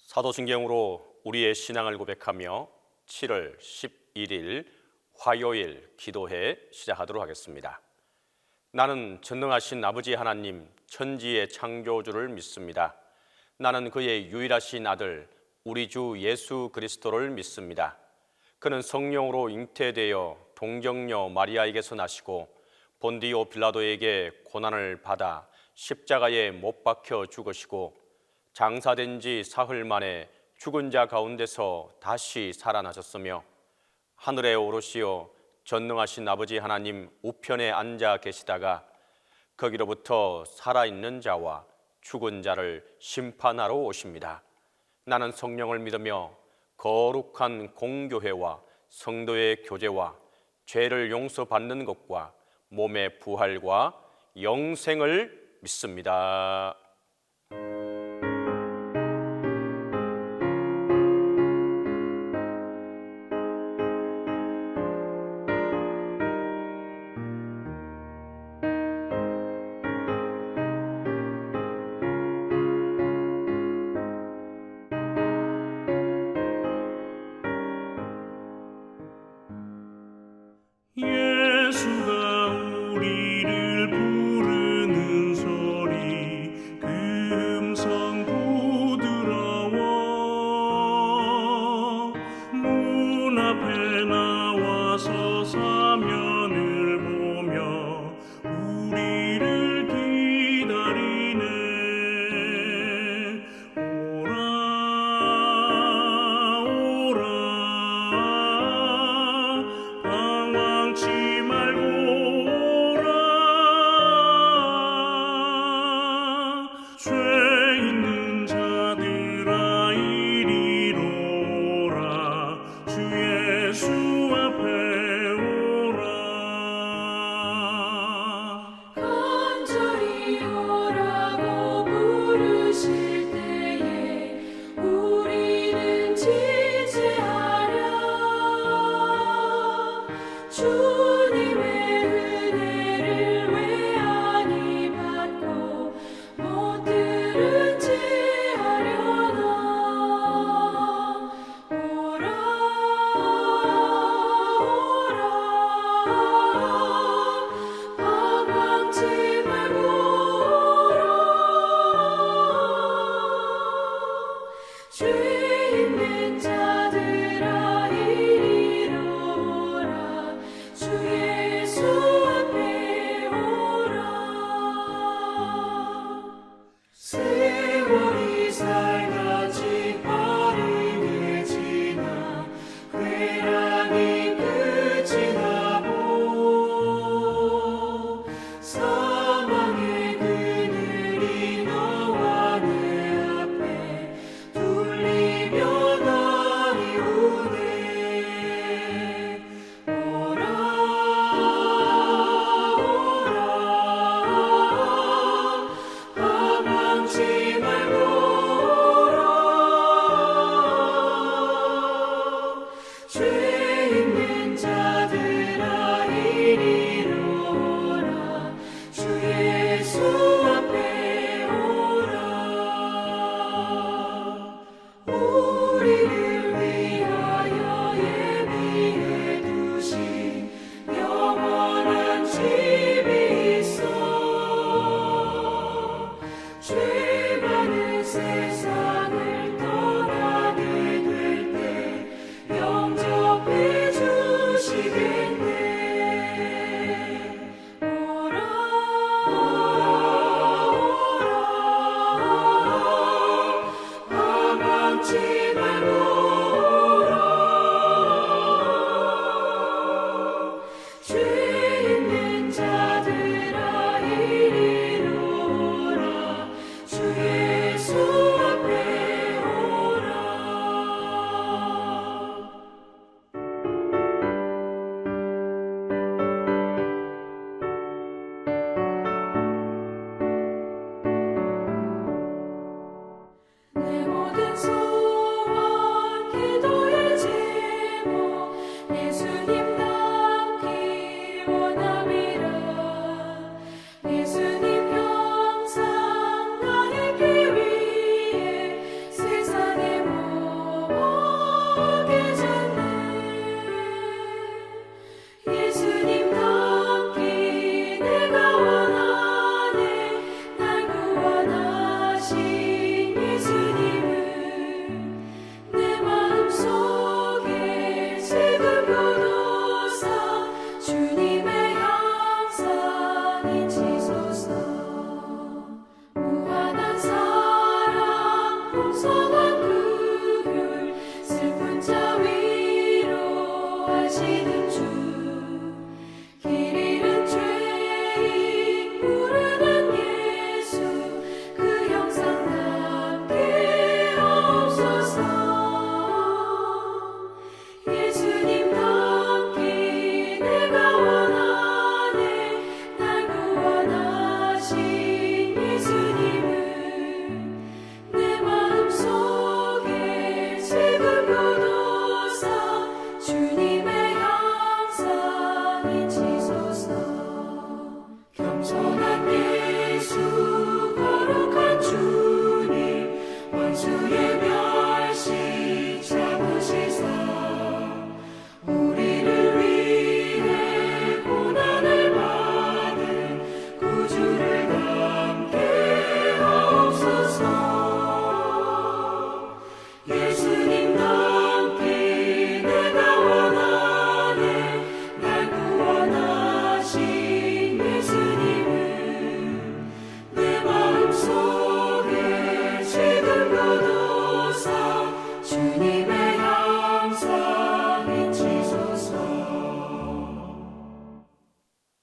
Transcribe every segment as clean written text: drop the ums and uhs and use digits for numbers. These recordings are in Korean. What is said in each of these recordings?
사도신경으로 우리의 신앙을 고백하며 7월 11일 화요일 기도회 시작하도록 하겠습니다. 나는 전능하신 아버지 하나님 천지의 창조주를 믿습니다. 나는 그의 유일하신 아들 우리 주 예수 그리스도를 믿습니다. 그는 성령으로 잉태되어 동정녀 마리아에게서 나시고 본디오 빌라도에게 고난을 받아 십자가에 못 박혀 죽으시고 장사된 지 사흘 만에 죽은 자 가운데서 다시 살아나셨으며 하늘에 오르시어 전능하신 아버지 하나님 우편에 앉아 계시다가 거기로부터 살아있는 자와 죽은 자를 심판하러 오십니다. 나는 성령을 믿으며 거룩한 공교회와 성도의 교제와 죄를 용서받는 것과 몸의 부활과 영생을 믿습니다. 예수가 우리를 부르는 소리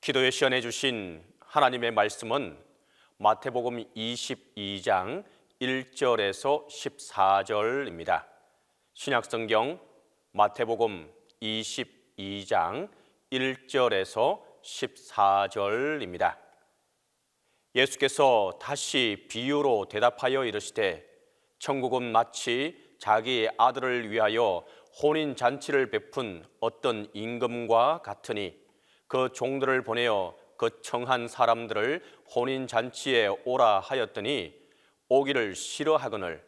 기도의 시간에 주신 하나님의 말씀은 마태복음 22장 1절에서 14절입니다. 신약성경 마태복음 22장 1절에서 14절입니다. 예수께서 다시 비유로 대답하여 이르시되 천국은 마치 자기 아들을 위하여 혼인잔치를 베푼 어떤 임금과 같으니 그 종들을 보내어 그 청한 사람들을 혼인잔치에 오라 하였더니 오기를 싫어하거늘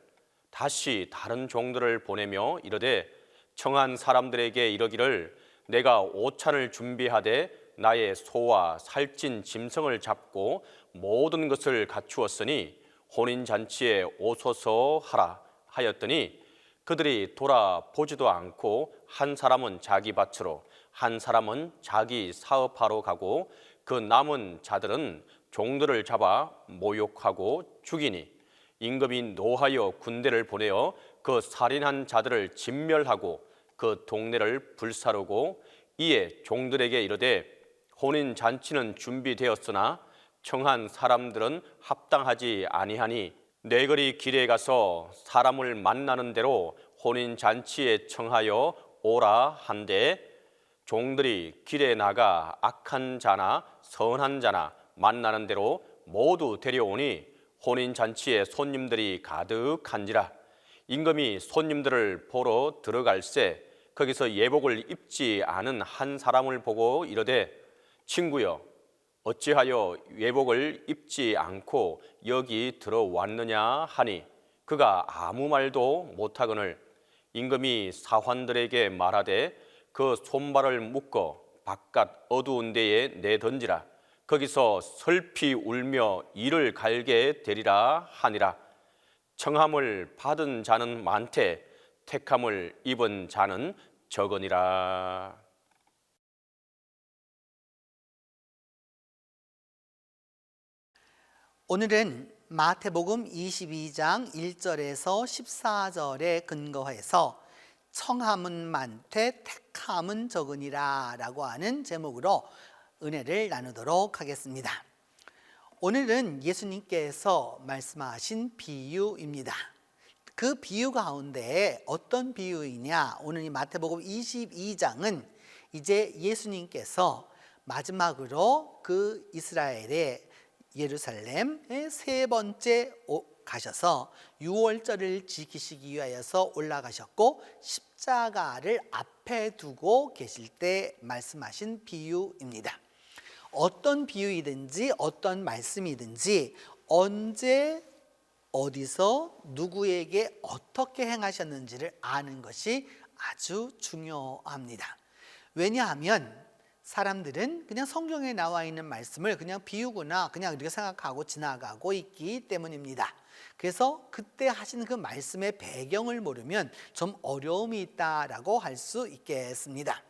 다시 다른 종들을 보내며 이르되 청한 사람들에게 이르기를 내가 오찬을 준비하되 나의 소와 살찐 짐승을 잡고 모든 것을 갖추었으니 혼인잔치에 오소서 하라 하였더니 그들이 돌아보지도 않고 한 사람은 자기 밭으로 한 사람은 자기 사업하러 가고 그 남은 자들은 종들을 잡아 모욕하고 죽이니 임금이 노하여 군대를 보내어 그 살인한 자들을 진멸하고 그 동네를 불사르고 이에 종들에게 이르되 혼인잔치는 준비되었으나 청한 사람들은 합당하지 아니하니 네거리 길에 가서 사람을 만나는 대로 혼인잔치에 청하여 오라 한데 종들이 길에 나가 악한 자나 선한 자나 만나는 대로 모두 데려오니 혼인잔치에 손님들이 가득한지라. 임금이 손님들을 보러 들어갈새 거기서 예복을 입지 않은 한 사람을 보고 이르되 친구여 어찌하여 예복을 입지 않고 여기 들어왔느냐 하니 그가 아무 말도 못하거늘 임금이 사환들에게 말하되 그 손발을 묶어 바깥 어두운 데에 내던지라. 거기서 슬피 울며 이를 갈게 되리라 하니라. 청함을 받은 자는 많되 택함을 입은 자는 적으니라. 오늘은 마태복음 22장 1절에서 14절에 근거해서 청함은 많되 택함은 적으니라 라고 하는 제목으로 은혜를 나누도록 하겠습니다. 오늘은 예수님께서 말씀하신 비유입니다. 그 비유 가운데 어떤 비유이냐, 오늘 이 마태복음 22장은 이제 예수님께서 마지막으로 그 이스라엘의 예루살렘에 세 번째 가셔서 유월절을 지키시기 위하여서 올라가셨고 십자가를 앞에 두고 계실 때 말씀하신 비유입니다. 어떤 비유이든지 어떤 말씀이든지 언제 어디서 누구에게 어떻게 행하셨는지를 아는 것이 아주 중요합니다. 왜냐하면 사람들은 그냥 성경에 나와 있는 말씀을 그냥 비유구나 그냥 이렇게 생각하고 지나가고 있기 때문입니다. 그래서 그때 하신 그 말씀의 배경을 모르면 좀 어려움이 있다라고 할 수 있겠습니다.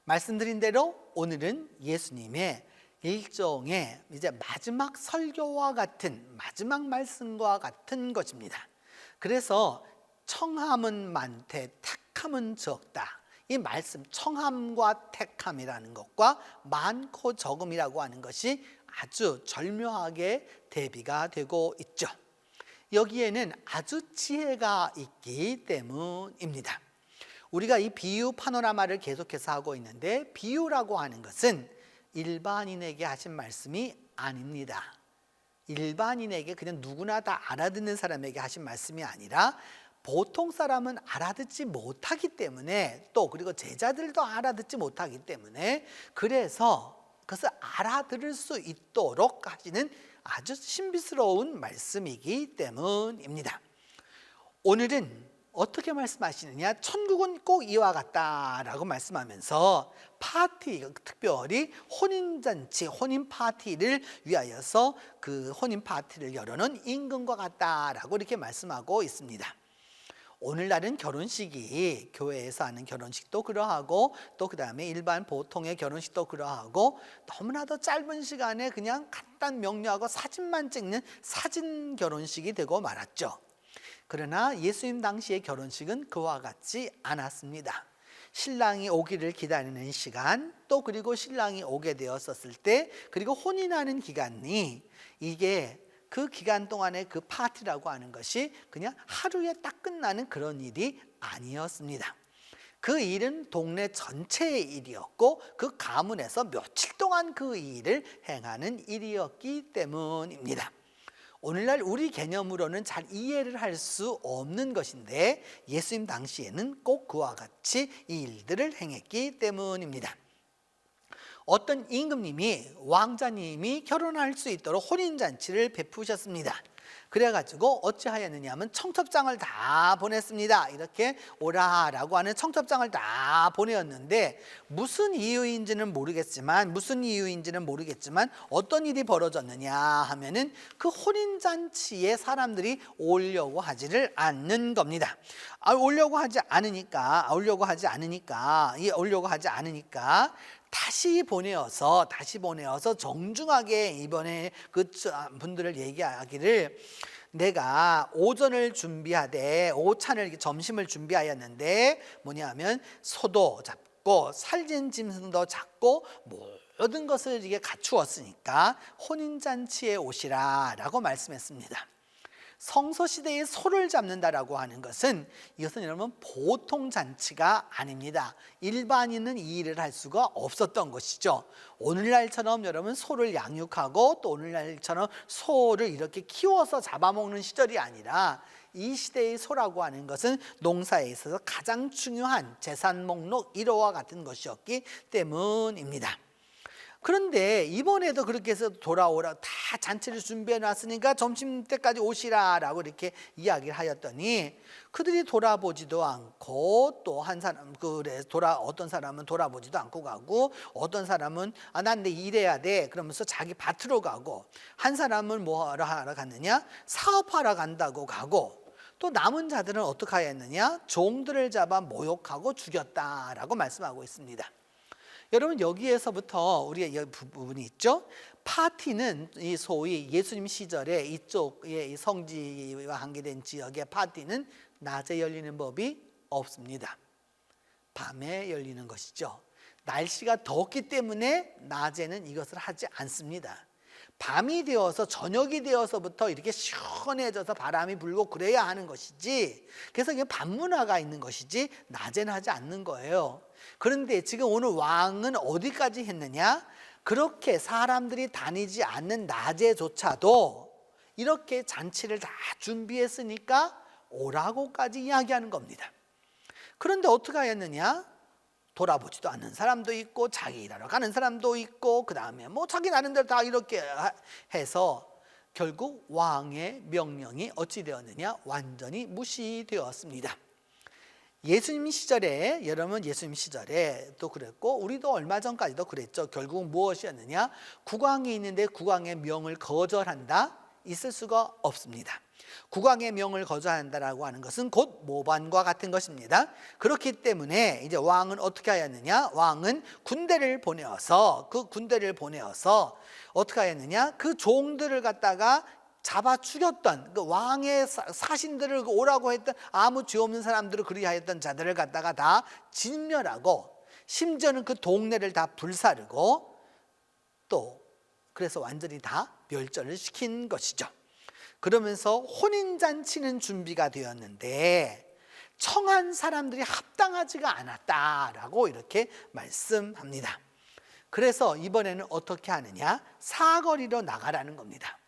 말씀드린 대로 오늘은 예수님의 일종의 이제 마지막 설교와 같은 마지막 말씀과 같은 것입니다. 그래서 청함은 많되 택함은 적다. 이 말씀 청함과 택함이라는 것과 많고 적음이라고 하는 것이 아주 절묘하게 대비가 되고 있죠. 여기에는 아주 지혜가 있기 때문입니다. 우리가 이 비유 파노라마를 계속해서 하고 있는데 비유라고 하는 것은 일반인에게 하신 말씀이 아닙니다. 일반인에게 그냥 누구나 다 알아듣는 사람에게 하신 말씀이 아니라 보통 사람은 알아듣지 못하기 때문에 또 그리고 제자들도 알아듣지 못하기 때문에 그래서 그것을 알아들을 수 있도록 하시는 아주 신비스러운 말씀이기 때문입니다. 오늘은 어떻게 말씀하시느냐, 천국은 꼭 이와 같다라고 말씀하면서 파티, 특별히 혼인잔치, 혼인 파티를 위하여서 그 혼인 파티를 열어놓은 임금과 같다라고 이렇게 말씀하고 있습니다. 오늘날은 결혼식이 교회에서 하는 결혼식도 그러하고 또 그 다음에 일반 보통의 결혼식도 그러하고 너무나도 짧은 시간에 그냥 간단 명료하고 사진만 찍는 사진 결혼식이 되고 말았죠. 그러나 예수님 당시의 결혼식은 그와 같지 않았습니다. 신랑이 오기를 기다리는 시간, 또 그리고 신랑이 오게 되었었을 때, 그리고 혼인하는 기간이 이게 그 기간 동안의 그 파티라고 하는 것이 그냥 하루에 딱 끝나는 그런 일이 아니었습니다. 그 일은 동네 전체의 일이었고 그 가문에서 며칠 동안 그 일을 행하는 일이었기 때문입니다. 오늘날 우리 개념으로는 잘 이해를 할 수 없는 것인데 예수님 당시에는 꼭 그와 같이 이 일들을 행했기 때문입니다. 어떤 임금님이 왕자님이 결혼할 수 있도록 혼인잔치를 베푸셨습니다. 그래가지고 어찌하였느냐 하면 청첩장을 다 보냈습니다. 이렇게 오라라고 하는 청첩장을 다 보내었는데 무슨 이유인지는 모르겠지만 어떤 일이 벌어졌느냐 하면은 그 혼인잔치에 사람들이 오려고 하지를 않는 겁니다. 오려고 하지 않으니까 다시 보내어서 정중하게 이번에 그 분들을 얘기하기를, 내가 오전을 준비하되 오찬을 점심을 준비하였는데 뭐냐면 소도 잡고 살진 짐승도 잡고 모든 것을 이게 갖추었으니까 혼인잔치에 오시라라고 말씀했습니다. 성서시대에 소를 잡는다라고 하는 것은 이것은 여러분 보통 잔치가 아닙니다. 일반인은 이 일을 할 수가 없었던 것이죠. 오늘날처럼 여러분 소를 양육하고 또 오늘날처럼 소를 이렇게 키워서 잡아먹는 시절이 아니라 이 시대의 소라고 하는 것은 농사에 있어서 가장 중요한 재산 목록 1호와 같은 것이었기 때문입니다. 그런데 이번에도 그렇게 해서 돌아오라, 다 잔치를 준비해 놨으니까 점심때까지 오시라라고 이렇게 이야기를 하였더니 그들이 돌아보지도 않고, 또 한 사람 어떤 사람은 돌아보지도 않고 가고, 어떤 사람은 난 내 일해야 돼 그러면서 자기 밭으로 가고, 한 사람은 뭐하러 하러 갔느냐, 사업하러 간다고 가고, 또 남은 자들은 어떻게 하였느냐, 종들을 잡아 모욕하고 죽였다라고 말씀하고 있습니다. 여러분, 여기에서부터 우리가 이 부분이 있죠. 파티는 이 소위 예수님 시절에 이쪽에 이 성지와 관계된 지역의 파티는 낮에 열리는 법이 없습니다. 밤에 열리는 것이죠. 날씨가 덥기 때문에 낮에는 이것을 하지 않습니다. 밤이 되어서 저녁이 되어서부터 이렇게 시원해져서 바람이 불고 그래야 하는 것이지, 그래서 이게 밤문화가 있는 것이지 낮에는 하지 않는 거예요. 그런데 지금 오늘 왕은 어디까지 했느냐, 그렇게 사람들이 다니지 않는 낮에조차도 이렇게 잔치를 다 준비했으니까 오라고까지 이야기하는 겁니다. 그런데 어떻게 하였느냐, 돌아보지도 않는 사람도 있고 자기 일하러 가는 사람도 있고, 그 다음에 자기 나는 대로 다 이렇게 해서 결국 왕의 명령이 어찌 되었느냐, 완전히 무시되었습니다. 예수님 시절에, 여러분 예수님 시절에 또 그랬고 우리도 얼마 전까지도 그랬죠. 결국은 무엇이었느냐, 국왕이 있는데 국왕의 명을 거절한다, 있을 수가 없습니다. 국왕의 명을 거절한다라고 하는 것은 곧 모반과 같은 것입니다. 그렇기 때문에 이제 왕은 어떻게 하였느냐, 왕은 군대를 보내어서 어떻게 하였느냐, 그 종들을 갖다가 잡아 죽였던 그 왕의 사신들을 오라고 했던 아무 죄 없는 사람들을 그리하였던 자들을 갖다가 다 진멸하고, 심지어는 그 동네를 다 불사르고, 또 그래서 완전히 다 멸절을 시킨 것이죠. 그러면서 혼인잔치는 준비가 되었는데 청한 사람들이 합당하지가 않았다라고 이렇게 말씀합니다. 그래서 이번에는 어떻게 하느냐, 사거리로 나가라는 겁니다.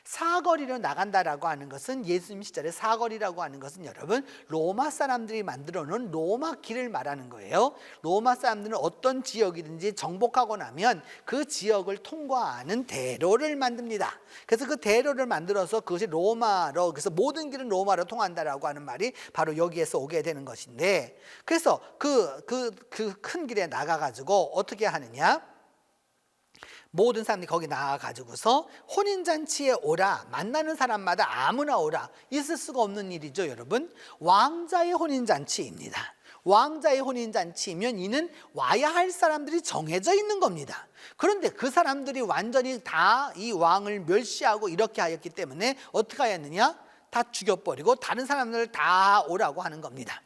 사거리로 나간다라고 하는 것은, 예수님 시절에 사거리라고 하는 것은 여러분 로마 사람들이 만들어 놓은 로마 길을 말하는 거예요. 로마 사람들은 어떤 지역이든지 정복하고 나면 그 지역을 통과하는 대로를 만듭니다. 그래서 그 대로를 만들어서 그것이 로마로, 그래서 모든 길은 로마로 통한다라고 하는 말이 바로 여기에서 오게 되는 것인데, 그래서 그 큰 길에 나가가지고 어떻게 하느냐, 모든 사람들이 거기 나와가지고서 혼인잔치에 오라, 만나는 사람마다 아무나 오라, 있을 수가 없는 일이죠. 여러분, 왕자의 혼인잔치입니다. 왕자의 혼인잔치이면 이는 와야 할 사람들이 정해져 있는 겁니다. 그런데 그 사람들이 완전히 다 이 왕을 멸시하고 이렇게 하였기 때문에 어떻게 하였느냐, 다 죽여버리고 다른 사람들을 다 오라고 하는 겁니다.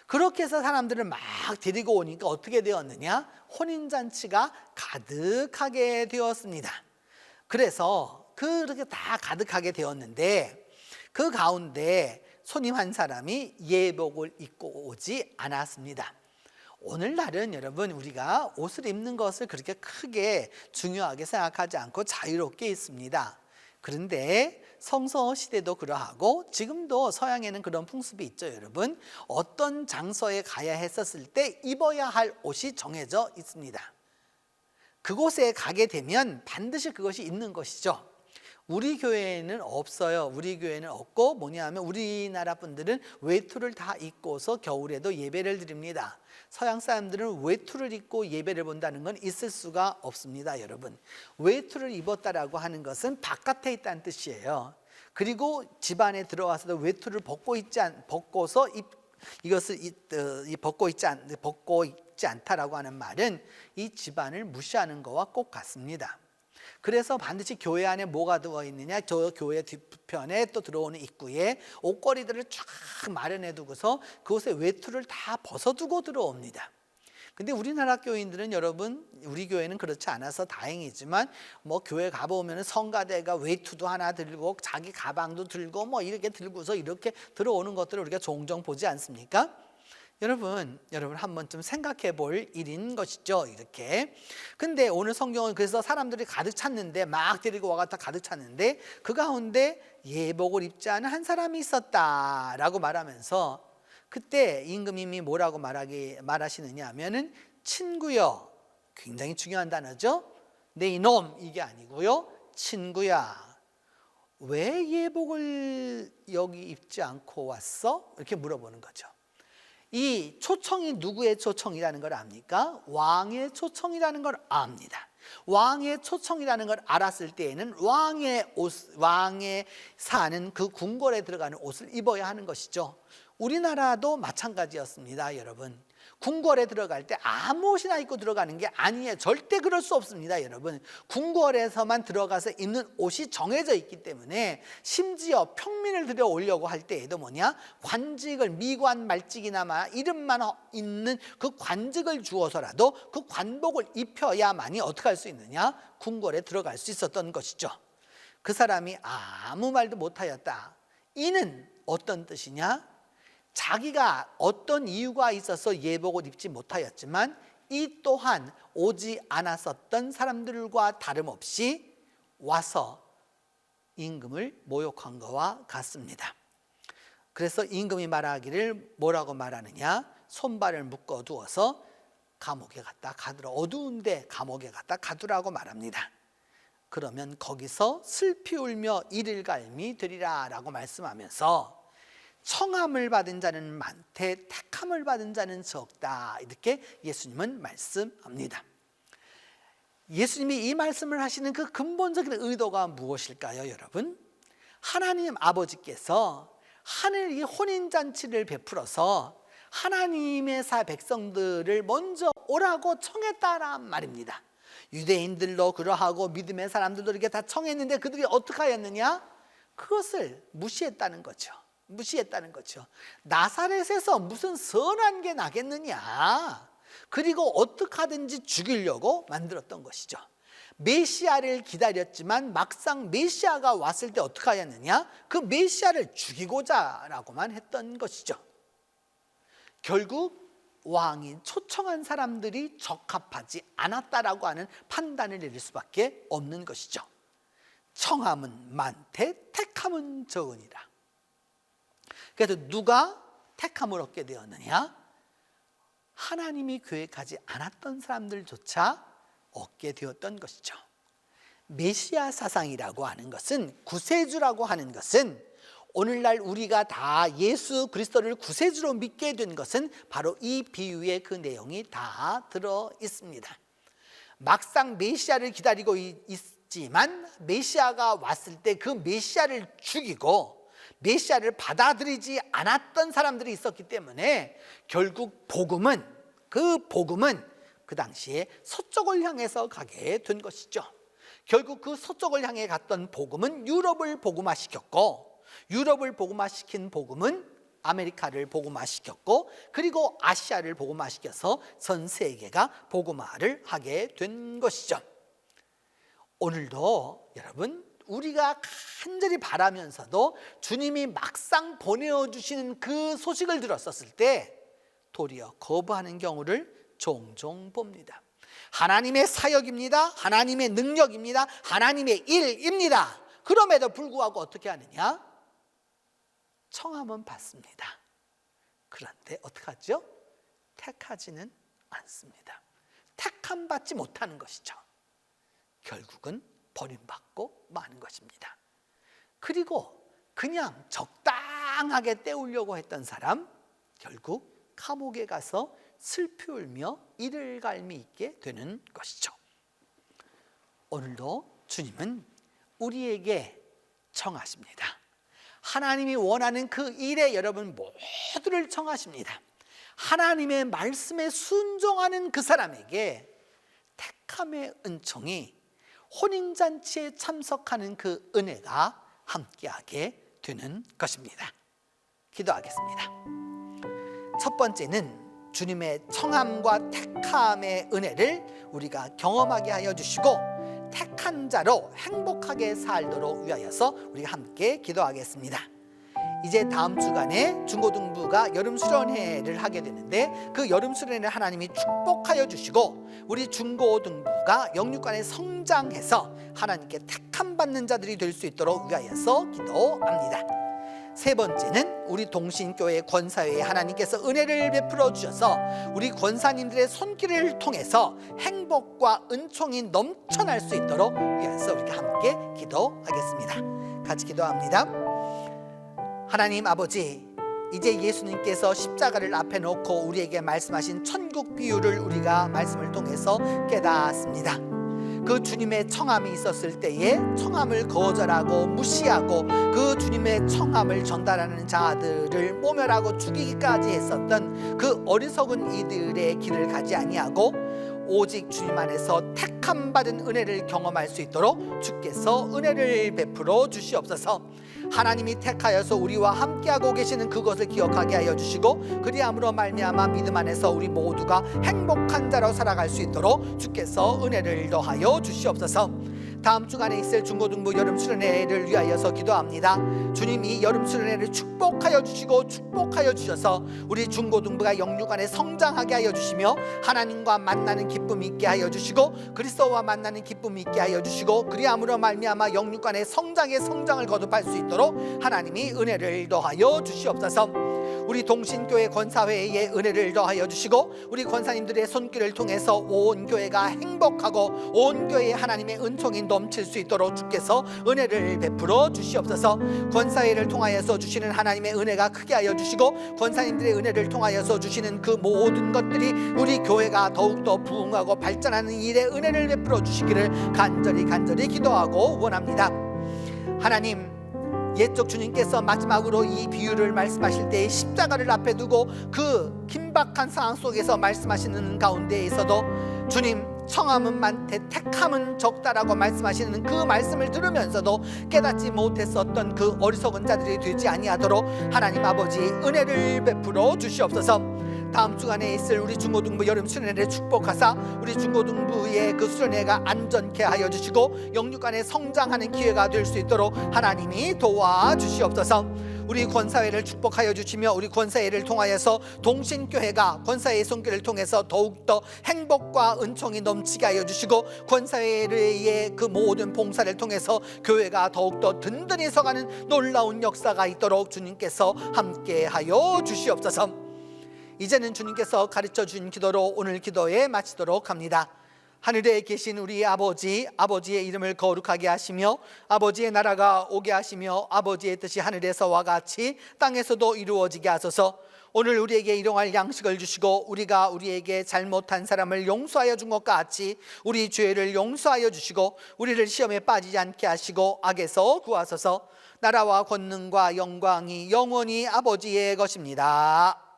그렇게 해서 사람들을 막 데리고 오니까 어떻게 되었느냐? 혼인잔치가 가득하게 되었습니다. 그래서 그렇게 다 가득하게 되었는데 그 가운데 손님 한 사람이 예복을 입고 오지 않았습니다. 오늘날은 여러분 우리가 옷을 입는 것을 그렇게 크게 중요하게 생각하지 않고 자유롭게 있습니다. 그런데 성서 시대도 그러하고 지금도 서양에는 그런 풍습이 있죠. 여러분 어떤 장소에 가야 했었을 때 입어야 할 옷이 정해져 있습니다. 그곳에 가게 되면 반드시 그것이 있는 것이죠. 우리 교회에는 없어요. 우리 교회는 없고 뭐냐면 우리나라 분들은 외투를 다 입고서 겨울에도 예배를 드립니다. 서양 사람들은 외투를 입고 예배를 본다는 건 있을 수가 없습니다. 여러분 외투를 입었다라고 하는 것은 바깥에 있다는 뜻이에요. 그리고 집 안에 들어와서도 외투를 벗고 있지 않다라고 하는 말은 이 집안을 무시하는 것과 꼭 같습니다. 그래서 반드시 교회 안에 뭐가 들어 있느냐? 저 교회 뒤편에 또 들어오는 입구에 옷걸이들을 쫙 마련해 두고서 그곳에 외투를 다 벗어두고 들어옵니다. 근데 우리나라 교인들은 여러분 우리 교회는 그렇지 않아서 다행이지만 뭐 교회 가보면 성가대가 외투도 하나 들고 자기 가방도 들고 뭐 이렇게 들고서 이렇게 들어오는 것들을 우리가 종종 보지 않습니까? 여러분 한번 좀 생각해 볼 일인 것이죠. 이렇게. 근데 오늘 성경은 그래서 사람들이 가득 찼는데 막 데리고 와갖다 가득 찼는데 그 가운데 예복을 입지 않은 한 사람이 있었다라고 말하면서 그때 임금님이 뭐라고 말하시느냐 하면은 친구여, 굉장히 중요한 단어죠. 내 이놈 이게 아니고요. 친구야, 왜 예복을 여기 입지 않고 왔어? 이렇게 물어보는 거죠. 이 초청이 누구의 초청이라는 걸 압니까? 왕의 초청이라는 걸 압니다. 왕의 초청이라는 걸 알았을 때에는 왕의 사는 그 궁궐에 들어가는 옷을 입어야 하는 것이죠. 우리나라도 마찬가지였습니다. 여러분 궁궐에 들어갈 때 아무 옷이나 입고 들어가는 게 아니에요. 절대 그럴 수 없습니다. 여러분 궁궐에서만 들어가서 입는 옷이 정해져 있기 때문에 심지어 평민을 들여오려고 할 때에도 뭐냐, 관직을 미관 말직이나마 이름만 있는 그 관직을 주어서라도 그 관복을 입혀야만이 어떻게 할 수 있느냐, 궁궐에 들어갈 수 있었던 것이죠. 그 사람이 아무 말도 못하였다. 이는 어떤 뜻이냐? 자기가 어떤 이유가 있어서 예복을 입지 못하였지만 이 또한 오지 않았었던 사람들과 다름없이 와서 임금을 모욕한 것과 같습니다. 그래서 임금이 말하기를 뭐라고 말하느냐, 손발을 묶어두어서 감옥에 갖다 가두라, 어두운데 감옥에 갖다 가두라고 말합니다. 그러면 거기서 슬피 울며 이를 갈미 되리라 라고 말씀하면서 청함을 받은 자는 많되 택함을 받은 자는 적다, 이렇게 예수님은 말씀합니다. 예수님이 이 말씀을 하시는 그 근본적인 의도가 무엇일까요? 여러분, 하나님 아버지께서 하늘 이 혼인잔치를 베풀어서 하나님의 백성들을 먼저 오라고 청했다란 말입니다. 유대인들도 그러하고 믿음의 사람들도 이렇게 다 청했는데 그들이 어떻게 하였느냐? 그것을 무시했다는 거죠. 나사렛에서 무슨 선한 게 나겠느냐, 그리고 어떻게 하든지 죽이려고 만들었던 것이죠. 메시아를 기다렸지만 막상 메시아가 왔을 때 어떻게 하였느냐, 그 메시아를 죽이고자 라고만 했던 것이죠. 결국 왕이 초청한 사람들이 적합하지 않았다라고 하는 판단을 내릴 수밖에 없는 것이죠. 청함은 많되 택함은 적으니라. 그래서 누가 택함을 얻게 되었느냐? 하나님이 계획하지 않았던 사람들조차 얻게 되었던 것이죠. 메시아 사상이라고 하는 것은, 구세주라고 하는 것은, 오늘날 우리가 다 예수 그리스도를 구세주로 믿게 된 것은 바로 이 비유의 그 내용이 다 들어 있습니다. 막상 메시아를 기다리고 있지만 메시아가 왔을 때 그 메시아를 죽이고 메시아를 받아들이지 않았던 사람들이 있었기 때문에 결국 그 복음은 그 당시에 서쪽을 향해서 가게 된 것이죠. 결국 그 서쪽을 향해 갔던 복음은 유럽을 복음화시켰고, 유럽을 복음화시킨 복음은 아메리카를 복음화시켰고, 그리고 아시아를 복음화시켜서 전 세계가 복음화를 하게 된 것이죠. 오늘도 여러분, 우리가 간절히 바라면서도 주님이 막상 보내주시는 그 소식을 들었었을 때 도리어 거부하는 경우를 종종 봅니다. 하나님의 사역입니다. 하나님의 능력입니다. 하나님의 일입니다. 그럼에도 불구하고 어떻게 하느냐? 청함은 받습니다. 그런데 어떻게 하죠? 택하지는 않습니다. 택함 받지 못하는 것이죠. 결국은 버림받고 마는 것입니다. 그리고 그냥 적당하게 때우려고 했던 사람, 결국 감옥에 가서 슬피 울며 이를 갈미 있게 되는 것이죠. 오늘도 주님은 우리에게 청하십니다. 하나님이 원하는 그 일에 여러분 모두를 청하십니다. 하나님의 말씀에 순종하는 그 사람에게 택함의 은총이, 혼인잔치에 참석하는 그 은혜가 함께하게 되는 것입니다. 기도하겠습니다. 첫 번째는 주님의 청함과 택함의 은혜를 우리가 경험하게 하여 주시고, 택한 자로 행복하게 살도록 위하여서 우리가 함께 기도하겠습니다. 이제 다음 주간에 중고등부가 여름수련회를 하게 되는데, 그 여름수련회를 하나님이 축복하여 주시고 우리 중고등부가 영육간에 성장해서 하나님께 택함 받는 자들이 될 수 있도록 위하여서 기도합니다. 세 번째는 우리 동신교회 권사회에 하나님께서 은혜를 베풀어 주셔서 우리 권사님들의 손길을 통해서 행복과 은총이 넘쳐날 수 있도록 위해서 우리가 함께 기도하겠습니다. 같이 기도합니다. 하나님 아버지, 이제 예수님께서 십자가를 앞에 놓고 우리에게 말씀하신 천국 비유를 우리가 말씀을 통해서 깨닫습니다. 그 주님의 청함이 있었을 때에 청함을 거절하고 무시하고 그 주님의 청함을 전달하는 자들을 모멸하고 죽이기까지 했었던 그 어리석은 이들의 길을 가지 아니하고 오직 주님 안에서 택함 받은 은혜를 경험할 수 있도록 주께서 은혜를 베풀어 주시옵소서. 하나님이 택하여서 우리와 함께하고 계시는 그것을 기억하게 하여 주시고, 그리함으로 말미암아 믿음 안에서 우리 모두가 행복한 자로 살아갈 수 있도록 주께서 은혜를 더하여 주시옵소서. 다음 주간에 있을 중고등부 여름수련회를 위하여서 기도합니다. 주님이 여름수련회를 축복하여 주시고 축복하여 주셔서 우리 중고등부가 영육간에 성장하게 하여 주시며 하나님과 만나는 기쁨이 있게 하여 주시고 그리스도와 만나는 기쁨이 있게 하여 주시고, 그리함으로 말미암아 영육간의 성장의 성장을 거듭할 수 있도록 하나님이 은혜를 더하여 주시옵소서. 우리 동신교회 권사회에 은혜를 더하여 주시고 우리 권사님들의 손길을 통해서 온 교회가 행복하고 온 교회에 하나님의 은총이 넘칠 수 있도록 주께서 은혜를 베풀어 주시옵소서. 권사회를 통하여서 주시는 하나님의 은혜가 크게 하여 주시고 권사님들의 은혜를 통하여서 주시는 그 모든 것들이 우리 교회가 더욱더 부흥하고 발전하는 일에 은혜를 베풀어 주시기를 간절히 기도하고 원합니다. 하나님, 옛적 주님께서 마지막으로 이 비유를 말씀하실 때 십자가를 앞에 두고 그 긴박한 상황 속에서 말씀하시는 가운데에서도 주님, 청함은 많되 택함은 적다라고 말씀하시는 그 말씀을 들으면서도 깨닫지 못했었던 그 어리석은 자들이 되지 아니하도록 하나님 아버지 은혜를 베풀어 주시옵소서. 다음 주간에 있을 우리 중고등부 여름 수련회를 축복하사 우리 중고등부의 그 수련회가 안전케 하여 주시고 영육간에 성장하는 기회가 될 수 있도록 하나님이 도와주시옵소서. 우리 권사회를 축복하여 주시며 우리 권사회를 통하여서 동신교회가 권사회의 손길을 통해서 더욱더 행복과 은총이 넘치게 하여 주시고 권사회의 그 모든 봉사를 통해서 교회가 더욱더 든든히 서가는 놀라운 역사가 있도록 주님께서 함께하여 주시옵소서. 이제는 주님께서 가르쳐 주신 기도로 오늘 기도에 마치도록 합니다. 하늘에 계신 우리 아버지, 아버지의 이름을 거룩하게 하시며 아버지의 나라가 오게 하시며 아버지의 뜻이 하늘에서와 같이 땅에서도 이루어지게 하소서. 오늘 우리에게 일용할 양식을 주시고 우리가 우리에게 잘못한 사람을 용서하여 준 것 같이 우리 죄를 용서하여 주시고 우리를 시험에 빠지지 않게 하시고 악에서 구하소서. 나라와 권능과 영광이 영원히 아버지의 것입니다.